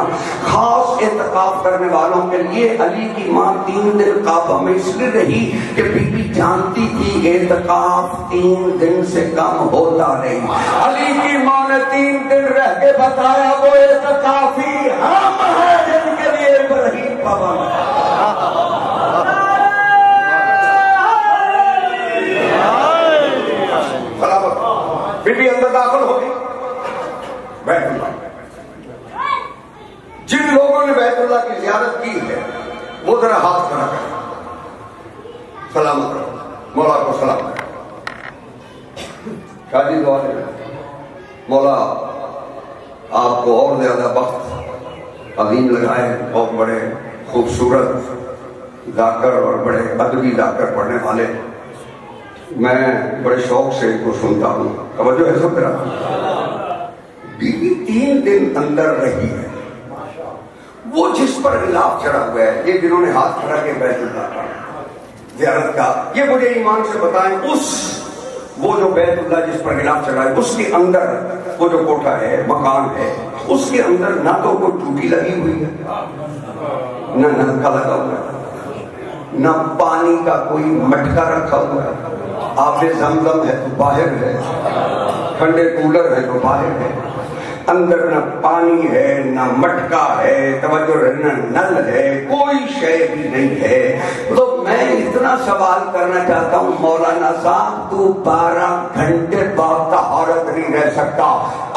[SPEAKER 1] خاص اعتکاف کرنے والوں کے لیے۔ علی کی ماں 3 دن کعبہ میں اس لیے رہی کہ بی بی جانتی تھی اعتکاف 3 دن سے کم ہوتا نہیں۔ علی کی ماں نے 3 دن رہ کے بتایا وہ اعتکافی ہم ہیں جن کے لیے ابراہیم پابند ہے۔ بی بی اندر داخل ہو گئی بیت اللہ۔ جن لوگوں نے بیت اللہ کی زیارت کی ہے وہ ذرا ہاتھ کھڑا کریں، سلامت رہو، مولا کو سلام کریں، شادی دعا دیں، مولا آپ کو اور زیادہ وقت عظیم لگائے، بہت بڑے خوبصورت ذاکر اور بڑے ادبی ذاکر پڑھنے والے، میں بڑے شوق سے ان کو سنتا ہوں، توجہ ہے سب طرح۔ بی بی 3 دن اندر رہی ہے، وہ جس پر غلاف چڑھا ہوا ہے، یہ جنہوں نے ہاتھ کھڑا کے بیت اللہ کا زیارت کا، یہ مجھے ایمان سے بتائیں وہ جو بیت اللہ جس پر غلاف چڑھا ہے اس کے اندر وہ جو کوٹھا ہے، مکان ہے، اس کے اندر نہ تو کوئی ٹوٹی لگی ہوئی ہے، نہ نلکا لگا ہوا ہے، نہ پانی کا کوئی مٹکا رکھا ہوا ہے، آب زمزم ہے تو باہر ہے، ٹھنڈے کولر ہے تو باہر ہے، اندر نہ پانی ہے نہ مٹکا ہے، توجہ نہ نل ہے، کوئی شے بھی نہیں ہے۔ تو میں اتنا سوال کرنا چاہتا ہوں مولانا صاحب، تو 12 گھنٹے باطہارت نہیں رہ سکتا؟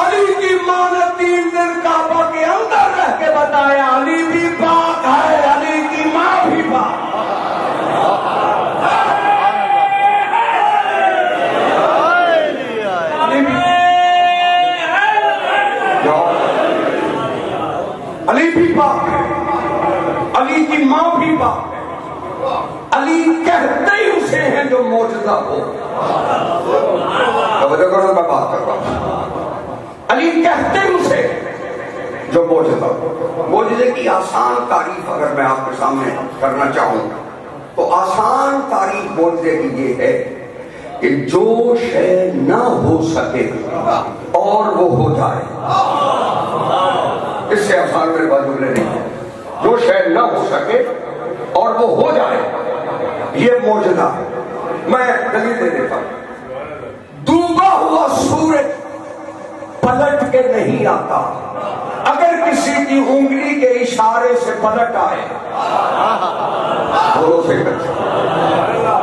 [SPEAKER 1] علی کی ماں نے 3 دن کعبہ کے اندر رہ کے بتایا علی بھی پاک ہے، علی کی ماں بھی پاک۔ علی بھی پاک ہے، علی کی ماں بھی پاک ہے، علی کہتے ہی اسے ہیں جو معجزہ ہو۔ توجہ کرو میں بات کر رہا ہوں، علی کہتے ہی اسے جو معجزہ ہو۔ معجزے کی آسان تعریف اگر میں آپ کے سامنے کرنا چاہوں تو آسان تعریف معجزے کی یہ ہے کہ جو شے نہ ہو سکے اور وہ ہو جائے، اس سے آسان میرے پاس جملے نہیں ہے۔ جو شے نہ ہو سکے اور وہ ہو جائے، یہ معجزہ ہے۔ میں دلیل دے دیتا ہوں، ڈوبا ہوا سورج پلٹ کے نہیں آتا، اگر کسی کی انگلی کے اشارے سے پلٹ آئے،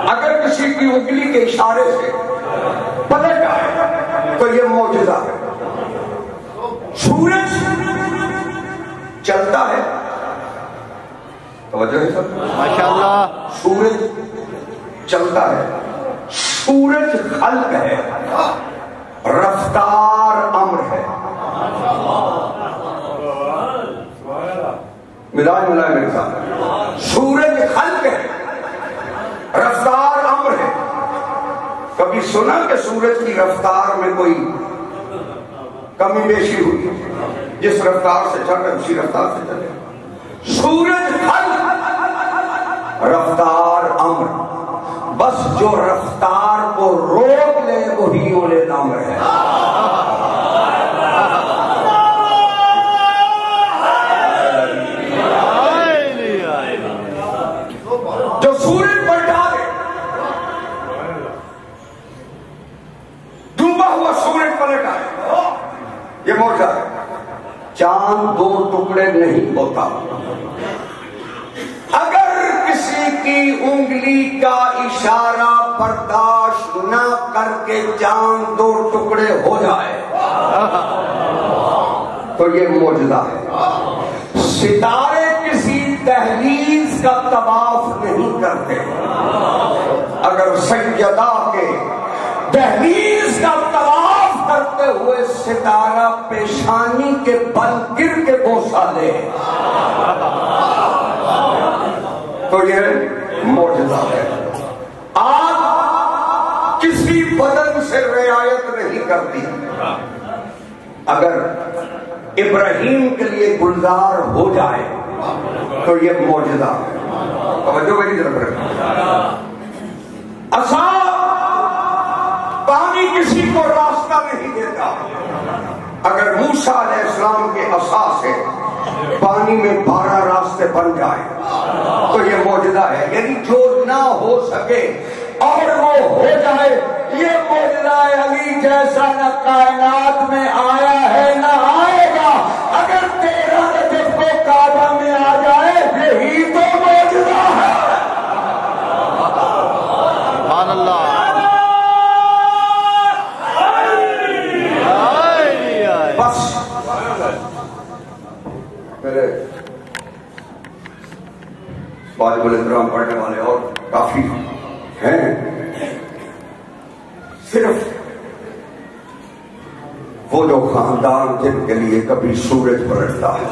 [SPEAKER 1] اگر کسی کی انگلی کے اشارے سے پلٹ آئے تو یہ معجزہ ہے۔ سورج چلتا ہے، توجہ ہے سب، ماشاءاللہ، سورج چلتا ہے، سورج خلق ہے، رفتار امر ہے۔ ملاج ملائے میرے ساتھ، سورج خلق ہے، رفتار امر ہے۔ کبھی سنا کہ سورج کی رفتار میں کوئی کمی بیشی ہوئی؟ جس رفتار سے چل رہے اسی رفتار سے چلے۔ سورج خلق، رفتار امر، بس جو رفتار کو روک لے وہی اولے امر ہے۔ جو سورج پلٹا نہیں ہوتا. اگر کسی کی انگلی کا اشارہ برداشت نہ کر کے جان 2 ٹکڑے ہو جائے تو یہ معجزہ ہے. ستارے کسی دہلیز کا طواف نہیں کرتے. اگر سیدہ کے دہلیز کا طواف کرتے ہوئے ستارہ پیشانی کے بل گر کے بوسہ لے تو یہ معجزہ ہے. آگ کسی بدن سے رعایت نہیں کرتی. اگر ابراہیم کے لیے گلزار ہو جائے تو یہ معجزہ ہے. توجہ میری طرف رکھیں. عصا پانی کسی کو راستہ نہیں دیتا. اگر موسیٰ علیہ السلام کے عصا سے پانی میں 12 راستے بن جائے تو یہ معجزہ ہے. یعنی جو نہ ہو سکے اور وہ ہو جائے یہ معجزہ ہے. علی جیسا نہ کائنات میں آیا ہے نہ آئے گا. اگر 13 رجب کو کعبہ میں آ جائے یہی تو معجزہ ہے. سبحان اللہ. بس میرے واجب الاحترام پڑھنے والے اور کافی ہیں. صرف وہ جو خاندان جن کے لیے کبھی سورج پلٹتا ہے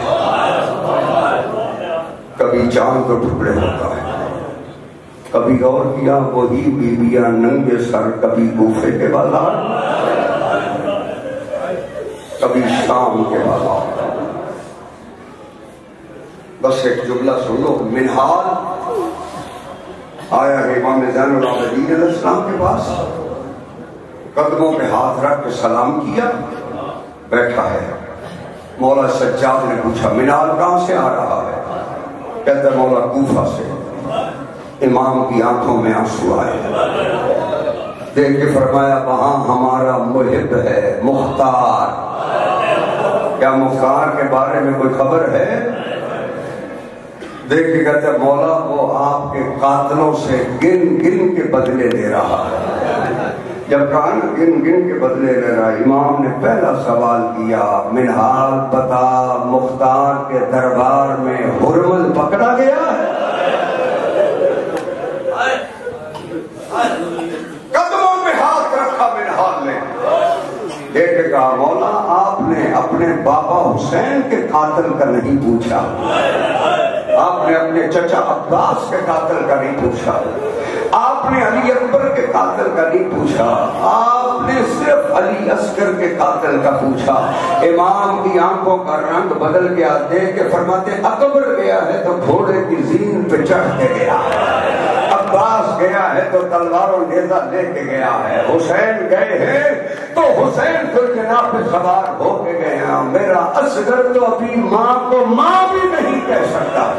[SPEAKER 1] کبھی چاند تو ٹکڑے ہوتا ہے. کبھی غور کیا وہی بیویاں ننگے سر کبھی کوفے کے بازار کبھی شام کے بازار. بس ایک جملہ سن لو. منہال آیا ہے امام زین العابدین علیہ السلام کے پاس, قدموں پہ ہاتھ رکھ کے سلام کیا, بیٹھا ہے. مولا سجاد نے پوچھا منہال کہاں سے آ رہا ہے؟ کہتا مولا کوفہ سے. امام کی آنکھوں میں آنسو آئے. دیکھ کے فرمایا وہاں ہمارا محب ہے مختار. کیا مختار کے بارے میں کوئی خبر ہے؟ دیکھ کے کہتے مولا وہ آپ کے قاتلوں سے گن گن کے بدلے لے رہا ہے. جب کہا نا گن گن کے بدلے لے رہا ہے, امام نے پہلا سوال کیا منہال بتا مختار کے دربار میں حرمل پکڑا گیا ہے؟ قدموں پہ ہاتھ رکھا منہال نے. دیکھ کے کہا مولا آپ نے اپنے بابا حسین کے قاتل کا نہیں پوچھا, آپ نے اپنے چچا عباس کے قاتل کا نہیں پوچھا, آپ نے علی اکبر کے قاتل کا نہیں پوچھا, آپ نے صرف علی اصغر کے قاتل کا پوچھا. امام کی آنکھوں کا رنگ بدل گیا. دیکھ کے فرماتے اکبر گیا ہے تو گھوڑے کی زین پہ چڑھ کے گیا ہے, عباس گیا ہے تو تلوار و نیزہ لے کے گیا ہے, حسین گئے ہیں تو حسین پھر جناب پہ سوار ہو کے گئے ہیں. میرا اصغر تو ابھی ماں کو ماں بھی نہیں کہہ سکتا.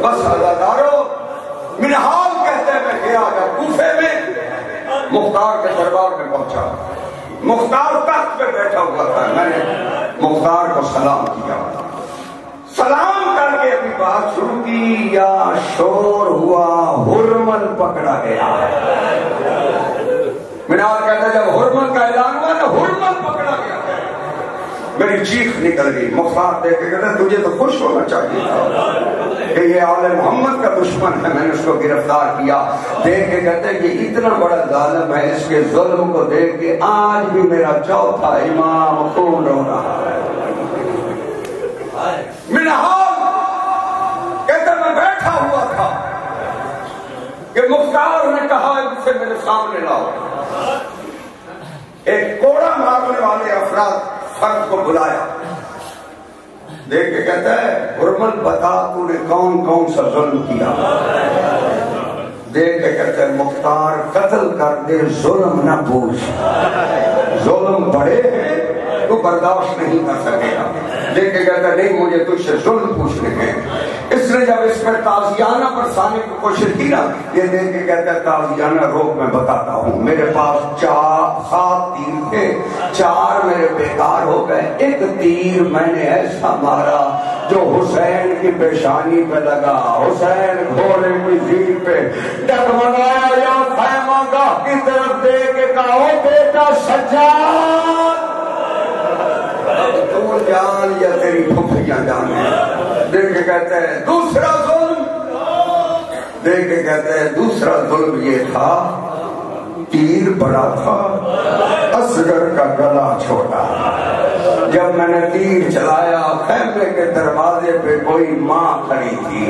[SPEAKER 1] بس عزادارو منہال کہتے ہیں میں گیا گا کوفے میں, مختار کے دربار میں پہنچا. مختار تخت پہ بیٹھا ہوا تھا. میں نے مختار کو سلام کیا. سلام کر کے اپنی بات شروع کی. یا شور ہوا حرمل پکڑا گیا. منہال کہتا ہے جب حرمل کا اعلان ہوا تو حرمل پکڑا گیا. میری چیخ نکل گئی. مختار دیکھ کے کہتا ہے تجھے تو خوش ہونا چاہیے تھا کہ یہ آل محمد کا دشمن ہے, میں نے اس کو گرفتار کیا. دیکھ کے کہتے ہیں کہ اتنا بڑا ظالم ہے, اس کے ظلم کو دیکھ کے آج بھی میرا چوتھا امام خون رو رہا ہے. منہال کہتا میں بیٹھا ہوا تھا کہ مختار نے کہا اسے میرے سامنے لاؤ. ایک کوڑا مارنے والے افراد فرد کو بلایا. دیکھ کے کہتا ہے حرمل بتا تو نے کون کون سا ظلم کیا؟ دیکھ کے کہتا ہے مختار قتل کر دے ظلم نہ پوچھ. ظلم بڑے ہیں تو برداشت نہیں کر سکے گا. دیکھ کے کہتا نہیں مجھے تجھ سے ظلم پوچھنے ہیں. اس نے جب اس پر تازیانہ برسانے کی کوشش کی نا, یہ دیکھ کے کہتا ہے تازیانہ روک میں بتاتا ہوں. میرے پاس 7 تیر تھے, 4 میرے بیکار ہو گئے. ایک تیر میں نے ایسا مارا جو حسین کی پیشانی پہ لگا. حسین گھوڑے کی زیر پہ ڈگمگایا یا خیمہ گاہ کی طرف دے کے کہا او بیٹا سجاد, تو جان یا تیری پھپھیاں جانے. دیکھ کے کہتے ہیں دوسرا ظلم, دیکھ کے کہتے ہیں دوسرا ظلم یہ تھا تیر بڑا تھا, اصغر کا گلا چھوٹا. جب میں نے تیر چلایا خیمے کے دروازے پہ کوئی ماں کھڑی تھی,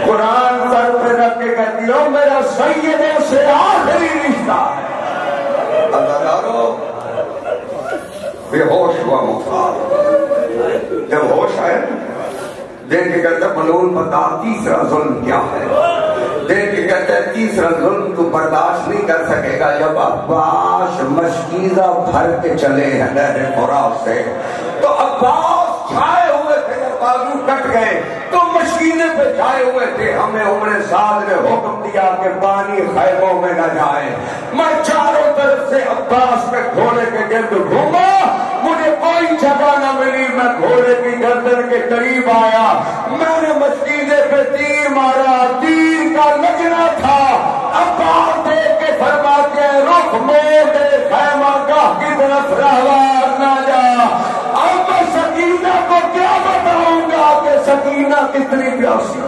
[SPEAKER 1] قرآن سر پہ رکھ کے کہتی ہو میرا سیدوں سے آخری رشتہ ہے. ادارو بے ہوش ہوا مختار, جب ہوش آئے دیکھ کے کہتے ملون بتا تیسرا ظلم کیا ہے. دیکھ کے کہتے ہیں تیسرا ظلم تو برداشت نہیں کر سکے گا. جب عباس مشکیزہ بھر کے چلے ہیں نہر فرات سے, تو عباس چھائے ہوئے تھے, بازو کٹ گئے تو مشکیزے پہ چھائے ہوئے تھے. ہمیں عمر سعد نے حکم دیا کہ پانی خیموں میں نہ جائے. میں چاروں طرف سے عباس کے گھوڑے کے گرد گھوما, مجھے کوئی جگہ نہ ملی. میں گھوڑے کی گردن کے قریب آیا, میں نے مشکیزے پہ تیر مارا, تیر کا لگنا تھا. عباس دیکھ کے فرماتے ہیں رخ موڑ دے خیمہ گاہ کی طرف رہوار نہ جا. اب میں سکینہ کو کیا بتاؤں گا کہ سکینہ کتنی پیاسی ہے.